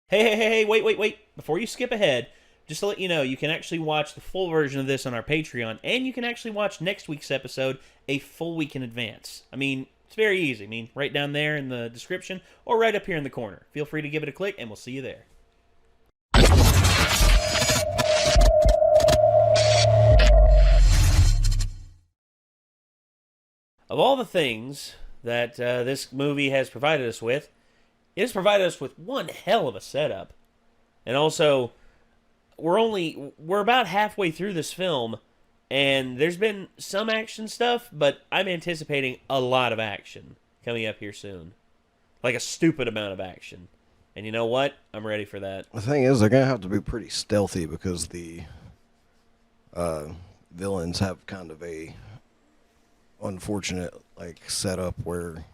Hey, wait. Before you skip ahead, just to let you know, you can actually watch the full version of this on our Patreon, and you can actually watch next week's episode a full week in advance. I mean, it's very easy. I mean, right down there in the description, or right up here in the corner. Feel free to give it a click, and we'll see you there. Of all the things that this movie has provided us with, it has provided us with one hell of a setup. And also, we're about halfway through this film, and there's been some action stuff, but I'm anticipating a lot of action coming up here soon. Like a stupid amount of action. And you know what? I'm ready for that. The thing is, they're going to have to be pretty stealthy because the villains have kind of a unfortunate setup where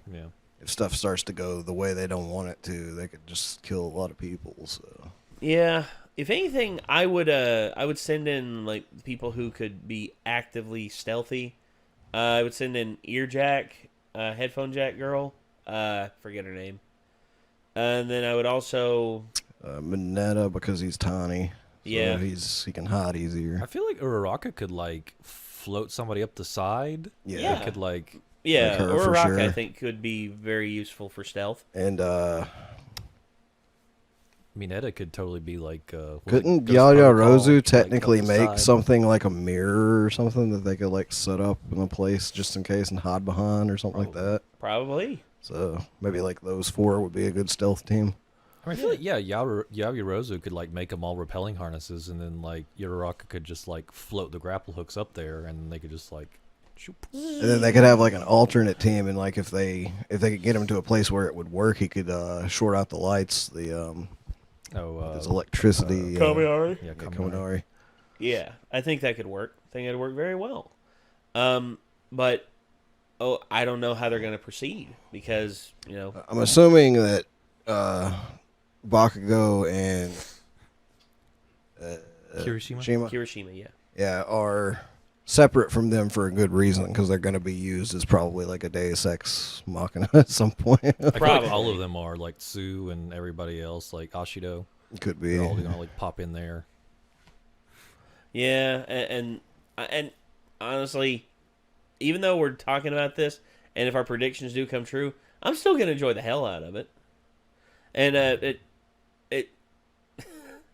if stuff starts to go the way they don't want it to, they could just kill a lot of people. So yeah, if anything, I would send in like people who could be actively stealthy. I would send in headphone jack girl. Forget her name. And then I would also Mineta, because he's tiny. So yeah, he can hide easier. I feel like Uraraka could float somebody up the side. Yeah. It could yeah, her, or for Rock, sure. I think, could be very useful for stealth. And Mineta could totally be couldn't Ghost Yaya Protocol, Rozu technically up the make side. something like a mirror or something that they could set up in a place just in case and hide behind or something like that? Probably. So maybe those four would be a good stealth team. I mean, I feel like Yaoyorozu could make them all repelling harnesses, and then Uraraka could just float the grapple hooks up there, and they could just shoop. And then they could have an alternate team, and if they could get him to a place where it would work, he could short out the lights. There's electricity. Kaminari. Yeah, Kaminari. Yeah, I think that could work. I think it'd work very well. But I don't know how they're going to proceed because I'm assuming that Bakugo and Kirishima, yeah, are separate from them for a good reason because they're going to be used as probably a Deus Ex Machina at some point. I feel Probably. all of them are Tsu and everybody else, Ashido. Could be. They're all gonna pop in there. yeah, and honestly, even though we're talking about this, and if our predictions do come true, I'm still going to enjoy the hell out of it. And it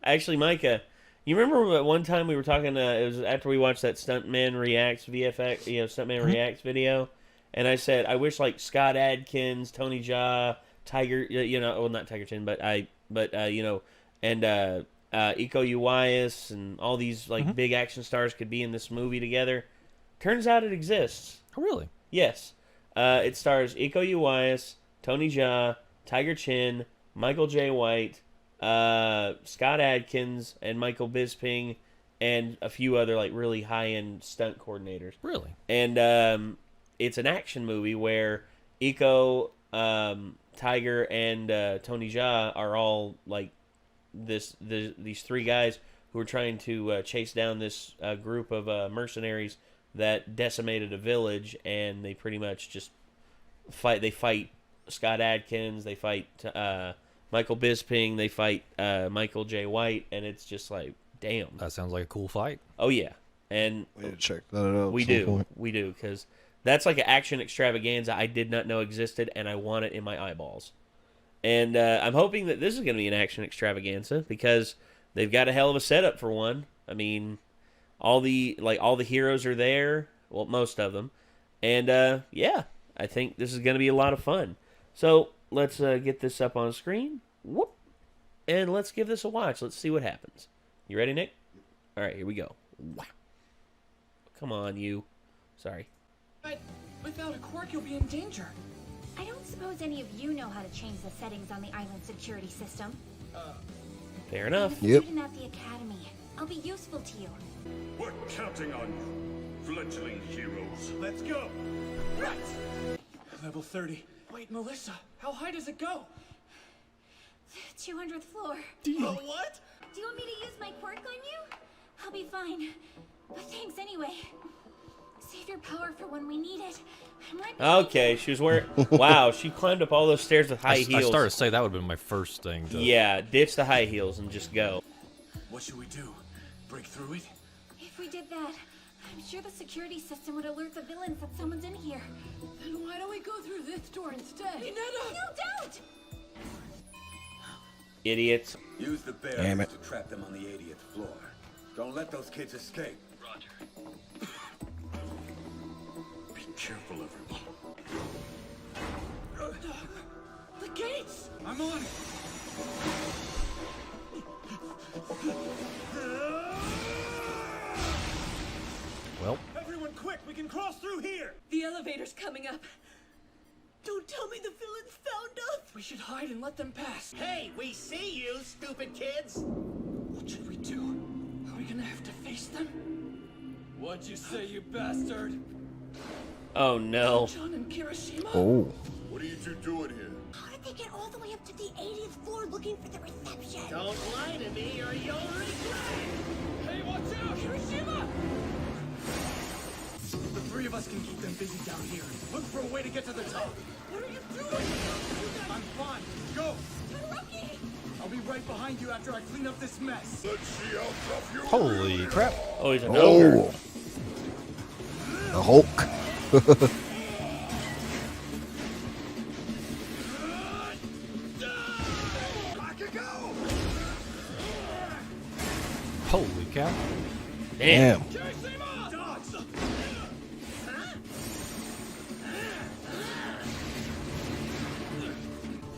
actually, Micah, you remember at one time we were talking? It was after we watched that Stuntman Reacts VFX, Stuntman Reacts video, and I said I wish Scott Adkins, Tony Jaa, Tiger, well not Tiger Chin, but and Iko Uwais and all these big action stars could be in this movie together. Turns out it exists. Oh, really? Yes. It stars Iko Uwais, Tony Jaa, Tiger Chin, Michael J. White, Scott Adkins, and Michael Bisping, and a few other really high-end stunt coordinators. Really? And it's an action movie where Iko, Tiger, and Tony Jaa are all these three guys who are trying to chase down this group of mercenaries that decimated a village, and they pretty much just fight. They fight Scott Adkins, they fight Michael Bisping, they fight Michael J. White, and it's just damn. That sounds like a cool fight. Oh yeah, and We need to check that out. we do, because that's an action extravaganza I did not know existed, and I want it in my eyeballs. And I'm hoping that this is going to be an action extravaganza because they've got a hell of a setup for one. I mean, all the heroes are there, well, most of them, and yeah, I think this is going to be a lot of fun. So let's get this up on screen. Whoop, and let's give this a watch. Let's see what happens. You ready, Nick? All right, here we go. Wow. Come on, you. Sorry. But without a quirk, you'll be in danger. I don't suppose any of you know how to change the settings on the island security system. Fair enough. I'm a Yep. student at the academy. I'll be useful to you. We're counting on you, fledgling heroes. Let's go. Right. Level 30. Wait, Melissa, how high does it go? 200th floor. Oh, what? Do you want me to use my quirk on you? I'll be fine. But thanks anyway. Save your power for when we need it. I'm right. Okay, she was wearing. Wow, she climbed up all those stairs with high I heels. started to say that would have been my first thing. To... Yeah, ditch the high heels and just go. What should we do? Break through it? If we did that, I'm sure the security system would alert the villains that someone's in here. Then why don't we go through this door instead? No, don't! Idiots. Use the Damn barriers it. to trap them on the 80th floor. Don't let those kids escape. Roger. Be careful, everyone. The gates! I'm on it. Well, Everyone quick, we can cross through here. The elevator's coming up. Don't tell me the villains found us! We should hide and let them pass. Hey, we see you, stupid kids! What should we do? Are we gonna have to face them? What'd you say, you bastard? Oh no. John and Kirishima? Oh. What are you two doing here? How did they get all the way up to the 80th floor looking for the reception? Don't lie to me or you'll regret it! Hey, watch out! Kirishima! The three of us can keep them busy down here. Look for a way to get to the top. What are you doing? I'm fine. Go! Rocky! I'll be right behind you after I clean up this mess. Let's see how tough you holy crap! Oh, he's an ogre. Oh. The Hulk. I can go! Holy cow! Damn. Kirishima! Dodge!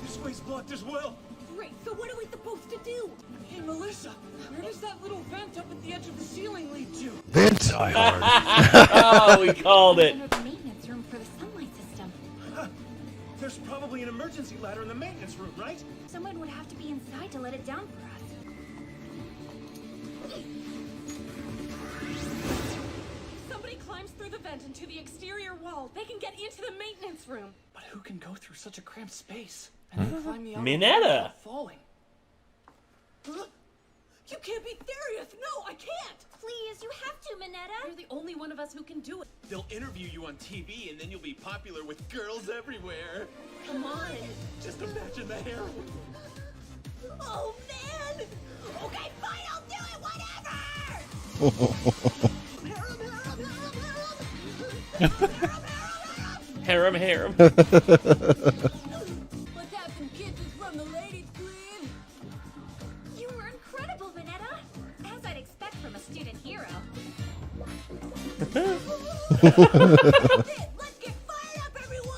This way's blocked as well. Great, so what are we supposed to do? Hey, Melissa, where does that little vent up at the edge of the ceiling lead to? Vince. Die hard. Oh, we called it. Under the maintenance room for the sunlight system. There's probably an emergency ladder in the maintenance room, right? Someone would have to be inside to let it down for us. If somebody climbs through the vent into the exterior wall, they can get into the maintenance room. But who can go through such a cramped space and then climb the Minetta. elevator without falling? You can't be serious! No, I can't! Please, you have to, Minetta. You're the only one of us who can do it. They'll interview you on TV and then you'll be popular with girls everywhere. Come on! Just imagine the hair. Oh, man! Okay, fine, I'll do it, whatever! Harem, harem. Let's have some kisses from the ladies, please! You were incredible, Minetta. As I'd expect from a student hero. That's it! Let's get fired up, everyone!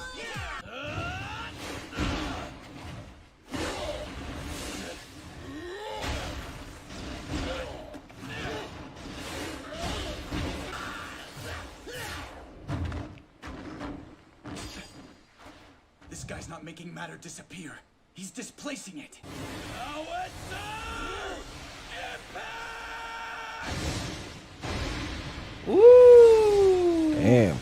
This guy's not making matter disappear. He's displacing it. Woo! Damn.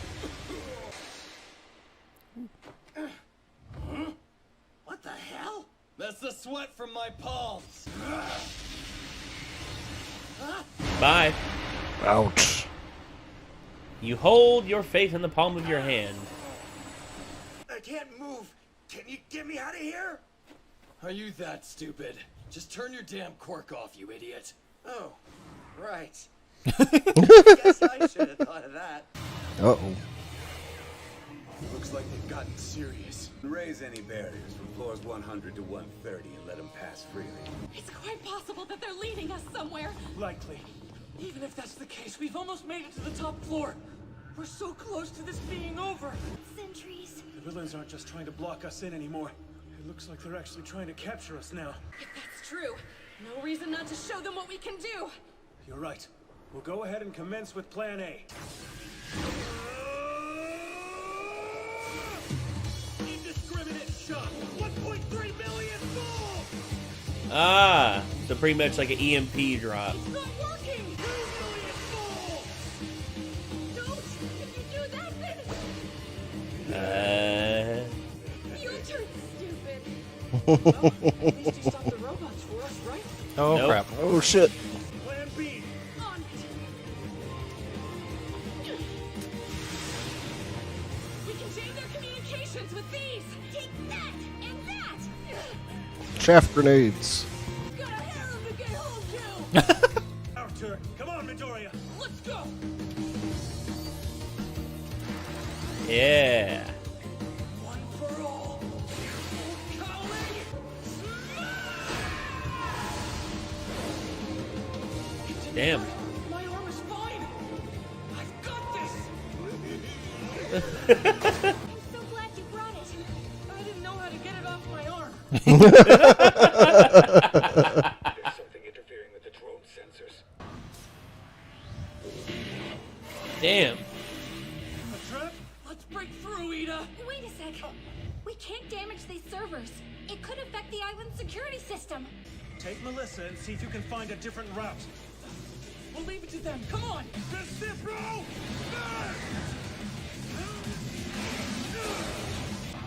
What the hell? That's the sweat from my palms. Bye. Ouch. You hold your faith in the palm of your hand. I can't move. Can you get me out of here? Are you that stupid? Just turn your damn quirk off, you idiot. Oh, right. Guess I should have thought of that. Uh-oh. Looks like they've gotten serious. Raise any barriers from floors 100 to 130 and let them pass freely. It's quite possible that they're leading us somewhere. Likely. Even if that's the case, we've almost made it to the top floor. We're so close to this being over. Sentries. The villains aren't just trying to block us in anymore. It looks like they're actually trying to capture us now. If that's true, no reason not to show them what we can do. You're right. We'll go ahead and commence with Plan A. Indiscriminate shot. 1.3 million volts. Ah, so pretty much like an EMP drop. It's not working! 2 million volts. Don't! If you do that, then... Your turn, stupid! Well, at least you stopped the robots for us, right? Oh Nope. crap! Oh, shit. Plan B. On it! resistance with these. Take that and that. Chaff grenades. Got a harem to get home to. Our turn. Come on, Midoriya. Let's go. Yeah. One for all. Cowling. Damn. My arm is fine. I've got this. I'm so glad you brought it. I didn't know how to get it off my arm. There's something interfering with the drone sensors. Damn. A trap? Let's break through, Ida. Wait a sec. We can't damage these servers. It could affect the island's security system. Take Melissa and see if you can find a different route. We'll leave it to them. Come on. This it, bro! I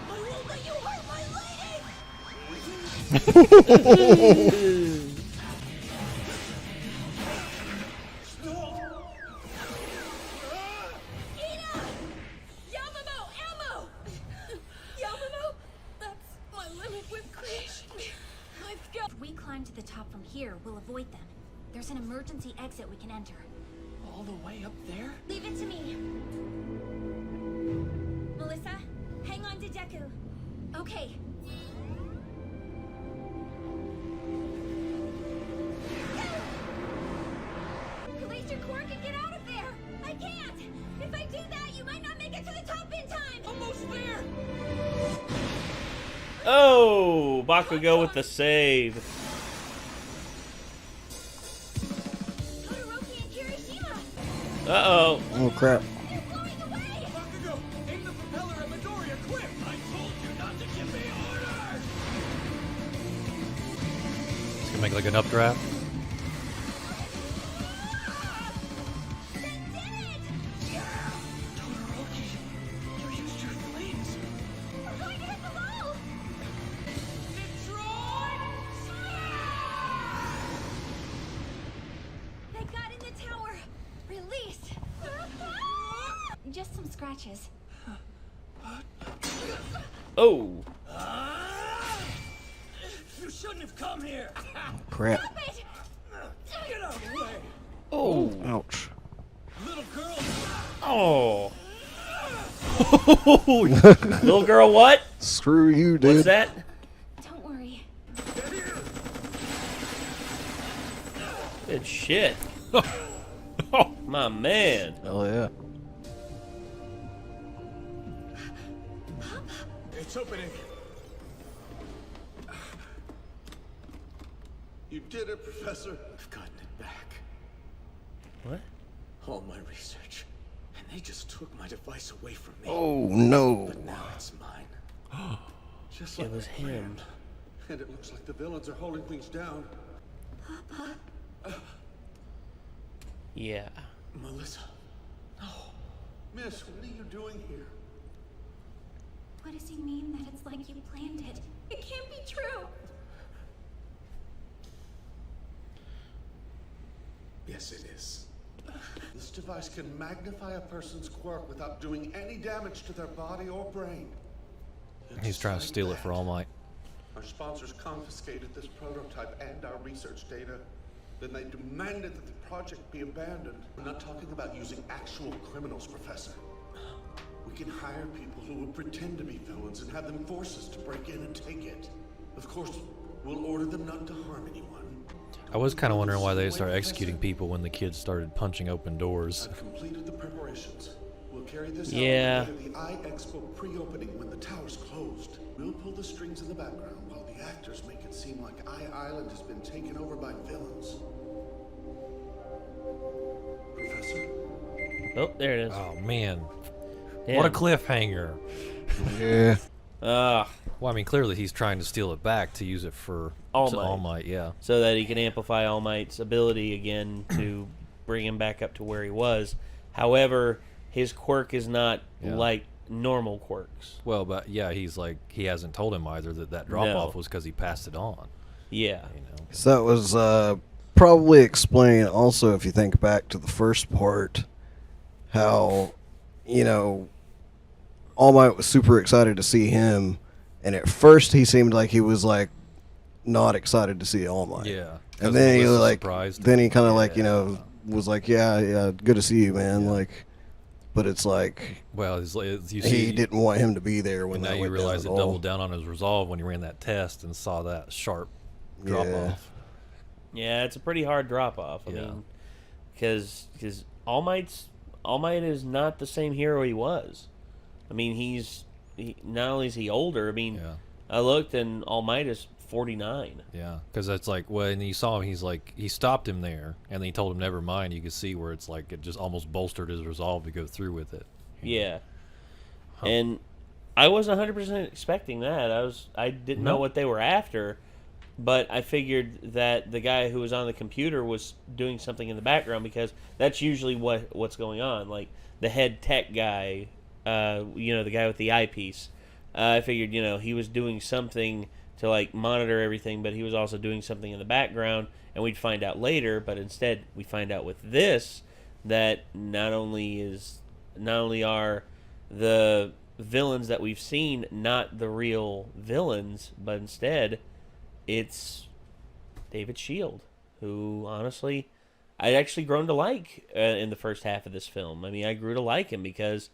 won't let you hurt my lady. Ida! Yamamoto, ammo! Yamamoto, that's my limit with creation. I've got. If we climb to the top from here, we'll avoid them. There's an emergency exit we can enter. All the way up there? Leave it to me. Melissa, hang on to Deku. Okay. Release your quirk and get out of there! I can't! If I do that, you might not make it to the top in time! Almost there. Oh, Bakugo with the save. Todoroki and Kirishima! Uh-oh. Oh crap. They're blowing away! Bakugo, aim the propeller at Midoriya, quick! I told you not to give me orders! It's gonna make like an updraft. They did it! Todoroki, you used your flames. We're going to hit the wall! They got in the tower! Released! Just some scratches. Oh. You shouldn't have come here! Crap. Stop it! Get out of the way! Oh. Ouch. Little girl! Oh. Little girl, what? Screw you, dude. What's that? Don't worry. Good shit. My man. Hell yeah. It's opening. You did it, Professor. I've gotten it back. What? All my research. And they just took my device away from me. Oh no. But now it's mine. Just It like was we planned. him. And it looks like the villains are holding things down. Yeah. Melissa. No. Miss, what are you doing here? What does he mean that it's like you planned it? It can't be true! Yes, it is. This device can magnify a person's quirk without doing any damage to their body or brain. He's trying to steal it for All Might. Our sponsors confiscated this prototype and our research data. Then they demanded that the project be abandoned. We're not talking about using actual criminals, Professor. We can hire people who will pretend to be villains and have them force us to break in and take it. Of course, we'll order them not to harm anyone. I was kind of wondering why they started executing people when the kids started punching open doors. I've completed the preparations. We'll carry this Yeah. out to the iExpo pre-opening when the tower's closed. We'll pull the strings in the background while the actors make it seem like Island has been taken over by villains. Professor? Oh, there it is. Oh man, Damn. what a cliffhanger! Yeah. Well, I mean, clearly he's trying to steal it back to use it for All All Might. Might. Yeah. So that he can amplify All Might's ability again to bring him back up to where he was. However, his quirk is not Yeah. like normal quirks. Well, but yeah, he's like he hasn't told him either that drop off No. was because he passed it on. Yeah. You know. So that was probably explain also if you think back to the first part how, you know, All Might was super excited to see him, and at first he seemed like he was like not excited to see All Might. Yeah. 'Cause And then he Melissa like, surprised then him. he kind of like, you know, was like, yeah, good to see you, man. Yeah. Like, but it's like Well, you he see, didn't want him to be there when and that now you went realize it down at all. doubled down on his resolve when he ran that test and saw that sharp drop Yeah. off. Yeah, it's a pretty hard drop off. I Yeah. mean, because All Might is not the same hero he was. I mean, not only is he older. I mean, Yeah. I looked and All Might is 49. Yeah, because it's like when you saw him, he stopped him there, and then he told him never mind. You could see where it's like it just almost bolstered his resolve to go through with it. Yeah, and I wasn't 100% expecting that. I didn't know what they were after, but I figured that the guy who was on the computer was doing something in the background because that's usually what's going on. Like the head tech guy, the guy with the eyepiece. I figured he was doing something to like monitor everything, but he was also doing something in the background, and we'd find out later. But instead, we find out with this that not only are the villains that we've seen not the real villains, but instead it's David Shield, who honestly I'd actually grown to like in the first half of this film. I mean, I grew to like him because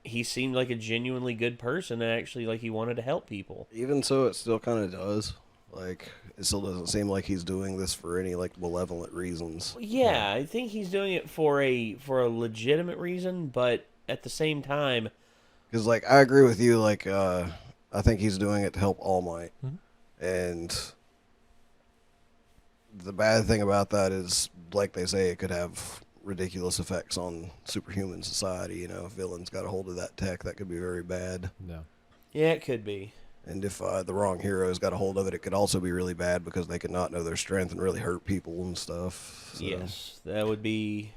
he seemed like a genuinely good person and actually like he wanted to help people. Even so, it still kind of does. Like, it still doesn't seem like he's doing this for any like malevolent reasons. Yeah, I think he's doing it for a legitimate reason, but at the same time, because like I agree with you. Like, I think he's doing it to help All Might, and the bad thing about that is, like they say, it could have ridiculous effects on superhuman society. If villains got a hold of that tech, that could be very bad. Yeah, it could be. And if the wrong heroes got a hold of it, it could also be really bad because they could not know their strength and really hurt people and stuff. So. Yes, that would be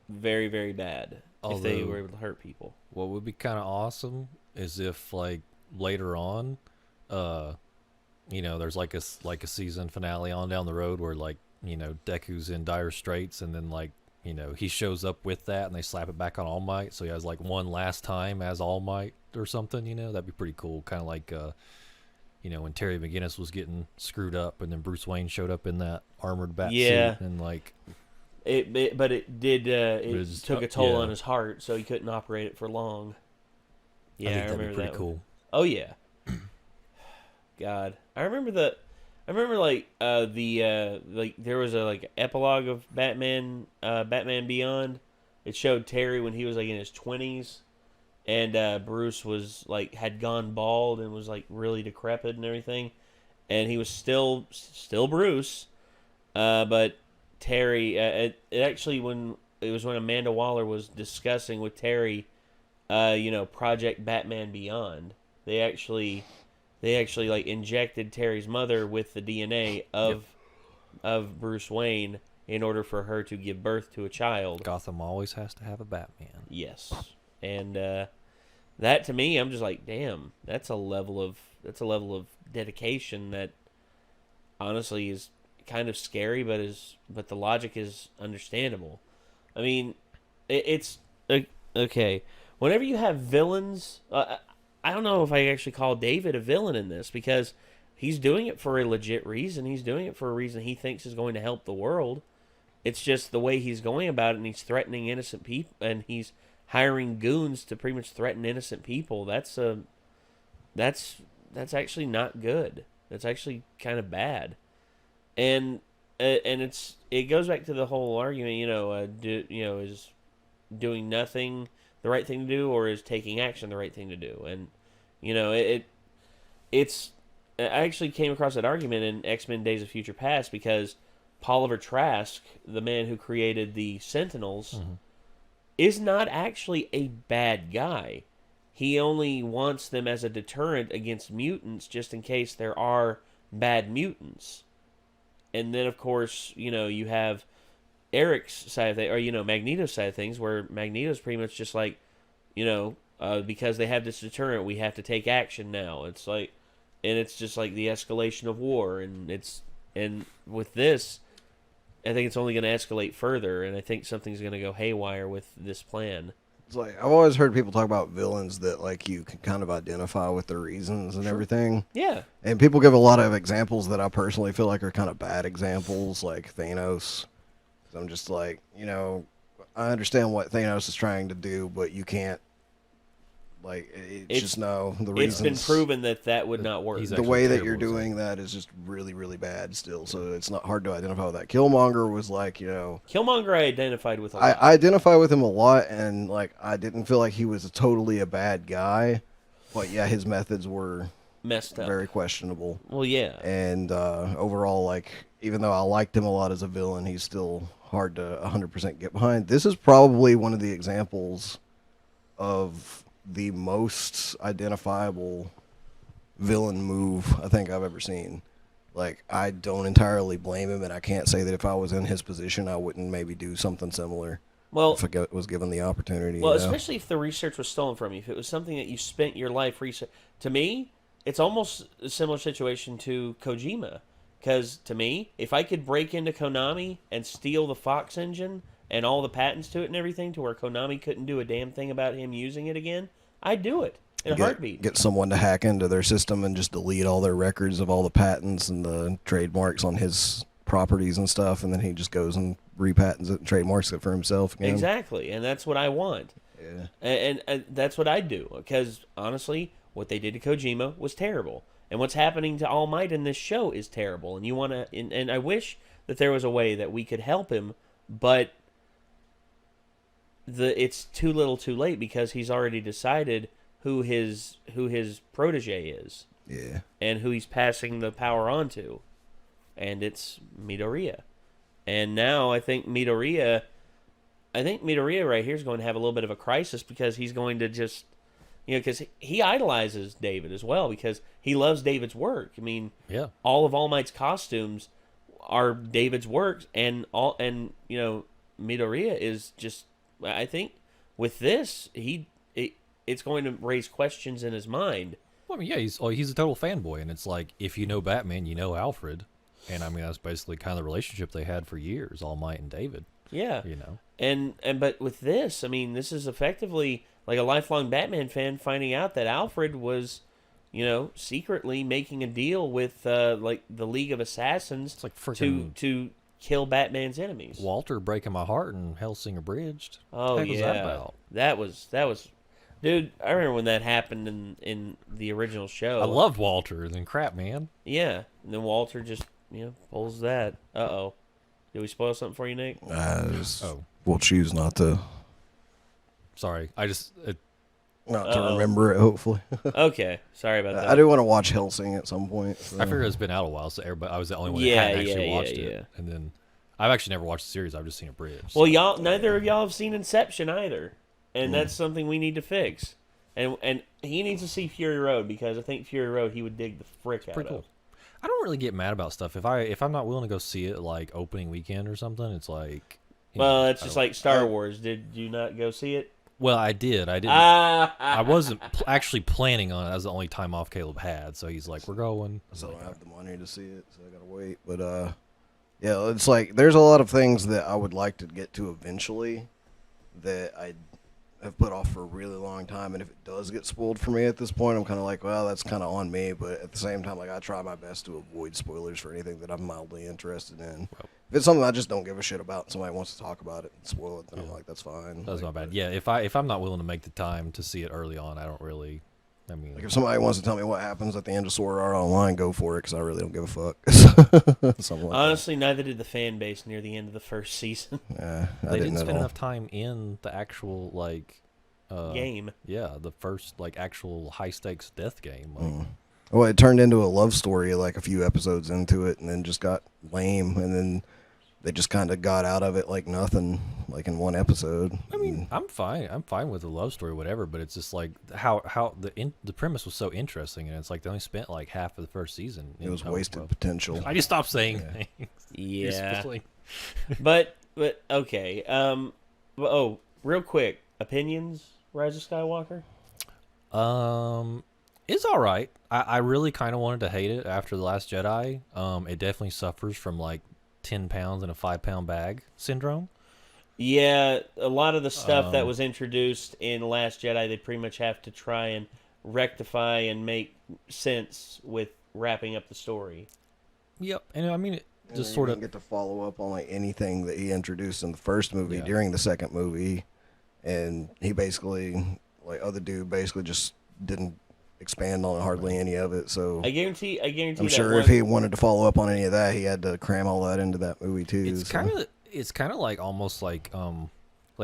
very, very bad if they were able to hurt people. What would be kind of awesome is if like later on, there's like a season finale on down the road where like Deku's in dire straits, and then like he shows up with that, and they slap it back on All Might, so he has like one last time as All Might or something. That'd be pretty cool. Kind of like when Terry McGinnis was getting screwed up, and then Bruce Wayne showed up in that armored bat suit, and like it took a toll on his heart, so he couldn't operate it for long. Yeah, I think I that'd remember be pretty that cool. One. Oh yeah. God, I remember there was a like epilogue of Batman Beyond. It showed Terry when he was like in his 20s, and Bruce was like had gone bald and was like really decrepit and everything, and he was still Bruce, but Terry. It actually when Amanda Waller was discussing with Terry, Project Batman Beyond, they actually like injected Terry's mother with the DNA of Bruce Wayne in order for her to give birth to a child. Gotham always has to have a Batman. Yes, and that to me, I'm just like, damn, that's a level of dedication that honestly is kind of scary, but the logic is understandable. I mean, it's okay. Whenever you have villains. I don't know if I actually call David a villain in this because he's doing it for a legit reason. He's doing it for a reason he thinks is going to help the world. It's just the way he's going about it, and he's threatening innocent people, and he's hiring goons to pretty much threaten innocent people. That's actually not good. That's actually kind of bad. And it goes back to the whole argument, is doing nothing the right thing to do, or is taking action the right thing to do? And it's I actually came across that argument in X-Men Days of Future Past because Oliver Trask, the man who created the Sentinels, is not actually a bad guy. He only wants them as a deterrent against mutants, just in case there are bad mutants. And then, of course, you have Eric's side of things, or Magneto's side of things, where Magneto's pretty much just like, because they have this deterrent, we have to take action now. It's like, and it's just like the escalation of war, and with this, I think it's only going to escalate further, and I think something's going to go haywire with this plan. It's like I've always heard people talk about villains that like you can kind of identify with their reasons and everything. Yeah. And people give a lot of examples that I personally feel like are kind of bad examples, like Thanos. 'Cause I'm just like, I understand what Thanos is trying to do, but you can't. Like, it's just no. The reasons. It's been proven that would not work. The way that you're doing that is just really, really bad still. So it's not hard to identify with that. Killmonger was like, Killmonger I identified with a lot. I identify with him a lot, and like I didn't feel like he was totally a bad guy, but yeah, his methods were messed up, very questionable. Well, yeah. And overall, like, even though I liked him a lot as a villain, he's still hard to 100% get behind. This is probably one of the examples of the most identifiable villain move I think I've ever seen. Like, I don't entirely blame him, and I can't say that if I was in his position, I wouldn't maybe do something similar. Well, if I was given the opportunity. Well, especially if the research was stolen from you. If it was something that you spent your life research. To me, it's almost a similar situation to Kojima. Because to me, if I could break into Konami and steal the Fox engine and all the patents to it and everything to where Konami couldn't do a damn thing about him using it again, I'd do it in a heartbeat. Get someone to hack into their system and just delete all their records of all the patents and the trademarks on his properties and stuff, and then he just goes and repatents it and trademarks it for himself again. Exactly, and that's what I want. Yeah. And that's what I'd do, because honestly, what they did to Kojima was terrible. And what's happening to All Might in this show is terrible. And you want to, and I wish that there was a way that we could help him, but it's too little too late, because he's already decided who his protege is. Yeah. And who he's passing the power on to. And it's Midoriya. And now I think Midoriya right here is going to have a little bit of a crisis, because he's going to just, because he idolizes David as well, because he loves David's work. I mean, yeah, all of All Might's costumes are David's works, and Midoriya is just, I think with this, it's going to raise questions in his mind. Well, I mean, yeah, he's a total fanboy, and it's like, if you know Batman, you know Alfred. And I mean, that's basically kind of the relationship they had for years, All Might and David. Yeah. And but with this, I mean, this is effectively like a lifelong Batman fan finding out that Alfred was, secretly making a deal with like the League of Assassins, it's like freaking to kill Batman's enemies. Walter breaking my heart in Hellsing Abridged. Oh, what the heck yeah. was that about? That was dude, I remember when that happened in the original show. I loved Walter, and then crap, man. Yeah. And then Walter just pulls that. Uh-oh. Did we spoil something for you, Nick? We'll choose not to. Sorry, not to remember it, hopefully. Okay, sorry about that. I do want to watch Hellsing at some point. So. I figured it's been out a while, so I was the only one that hadn't actually watched it. And then I've actually never watched the series. I've just seen a bridge. Well, neither of y'all have seen Inception either, and that's something we need to fix. And he needs to see Fury Road, because I think Fury Road he would dig the frick out Pretty cool. of. I don't really get mad about stuff. If I'm not willing to go see it like opening weekend or something, it's like. It's just like Star Wars. Did you not go see it? Well, I did. I didn't. I wasn't actually planning on it. That was the only time off Caleb had. So he's like, "We're going." So I don't have the money to see it, so I gotta wait. But yeah, it's like there's a lot of things that I would like to get to eventually that I have put off for a really long time, and if it does get spoiled for me at this point, I'm kind of like, well, that's kind of on me. But at the same time, like, I try my best to avoid spoilers for anything that I'm mildly interested in. If it's something I just don't give a shit about, and somebody wants to talk about it and spoil it, then I'm like, that's fine. That's like, not bad. Yeah, if I'm not willing to make the time to see it early on, I don't really. I mean, like if somebody wants to tell me what happens at the end of Sword Art Online, go for it, because I really don't give a fuck. Like honestly, neither did the fan base near the end of the first season. Yeah, they didn't spend enough time in the actual game. Yeah, the first actual high stakes death game. Well, it turned into a love story like a few episodes into it, and then just got lame, and then they just kind of got out of it like nothing, like in one episode. I mean, I'm fine with the love story, whatever. But it's just like how the premise was so interesting, and it's like they only spent like half of the first season. It was wasted potential. I just stopped saying things. Yeah. but okay. Real quick, opinions. Rise of Skywalker? It's all right. I really kind of wanted to hate it after The Last Jedi. It definitely suffers from like 10 pounds in a 5-pound bag syndrome. Yeah, a lot of the stuff that was introduced in Last Jedi, they pretty much have to try and rectify and make sense with wrapping up the story. Yep, and I mean, it And just you sort didn't of. get to follow up on like anything that he introduced in the first movie Yeah. during the second movie, and he basically other dude basically just didn't expand on hardly any of it. So I guarantee. I'm that sure one, if he wanted to follow up on any of that, he had to cram all that into that movie too. It's kind of like almost like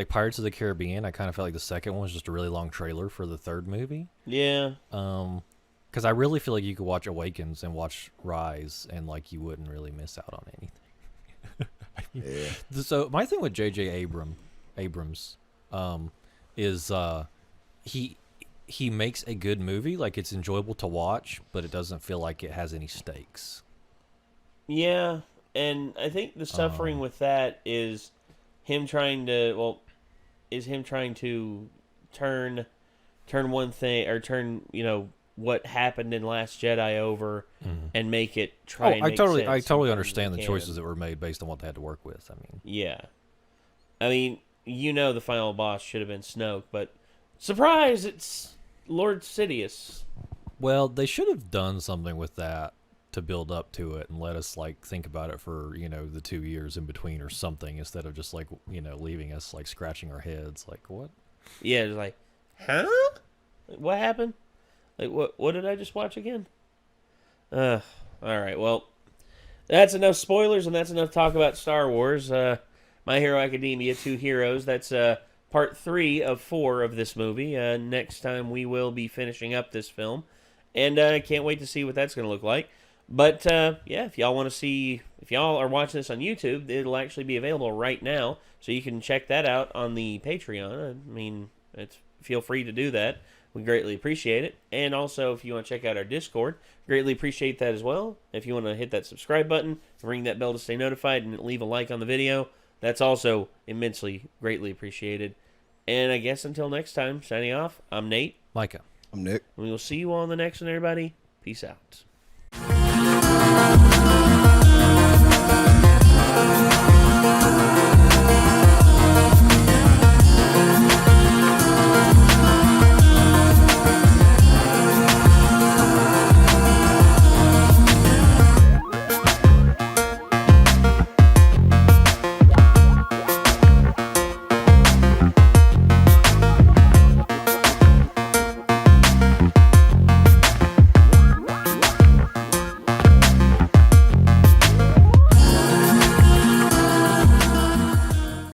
Pirates of the Caribbean. I kind of felt like the second one was just a really long trailer for the third movie. Yeah. Because I really feel like you could watch Awakens and watch Rise, and like you wouldn't really miss out on anything. Yeah. So my thing with J.J. Abrams, is he makes a good movie. Like it's enjoyable to watch, but it doesn't feel like it has any stakes. Yeah, and I think the suffering with that is him trying to turn one thing or turn what happened in Last Jedi over and make it try. and make sense I totally sometimes understand they the can. choices that were made based on what they had to work with. I mean, Yeah, I mean the final boss should have been Snoke, but surprise, it's Lord Sidious. well, they should have done something with that to build up to it and let us like think about it for the 2 years in between or something, instead of just like leaving us like scratching our heads like what. Yeah, it's like, huh? What happened? Like, what did I just watch again? All right, well, that's enough spoilers, and that's enough talk about Star Wars. My Hero Academia, Two Heroes, that's part 3 of 4 of this movie. Next time we will be finishing up this film, and I can't wait to see what that's going to look like. But, yeah, if y'all want to see, if y'all are watching this on YouTube, it'll actually be available right now, so you can check that out on the Patreon. I mean, feel free to do that. We greatly appreciate it. And also, if you want to check out our Discord, greatly appreciate that as well. If you want to hit that subscribe button, ring that bell to stay notified, and leave a like on the video, that's also immensely, greatly appreciated. And I guess until next time, signing off, I'm Nate. Micah. I'm Nick. We will see you all in the next one, everybody. Peace out.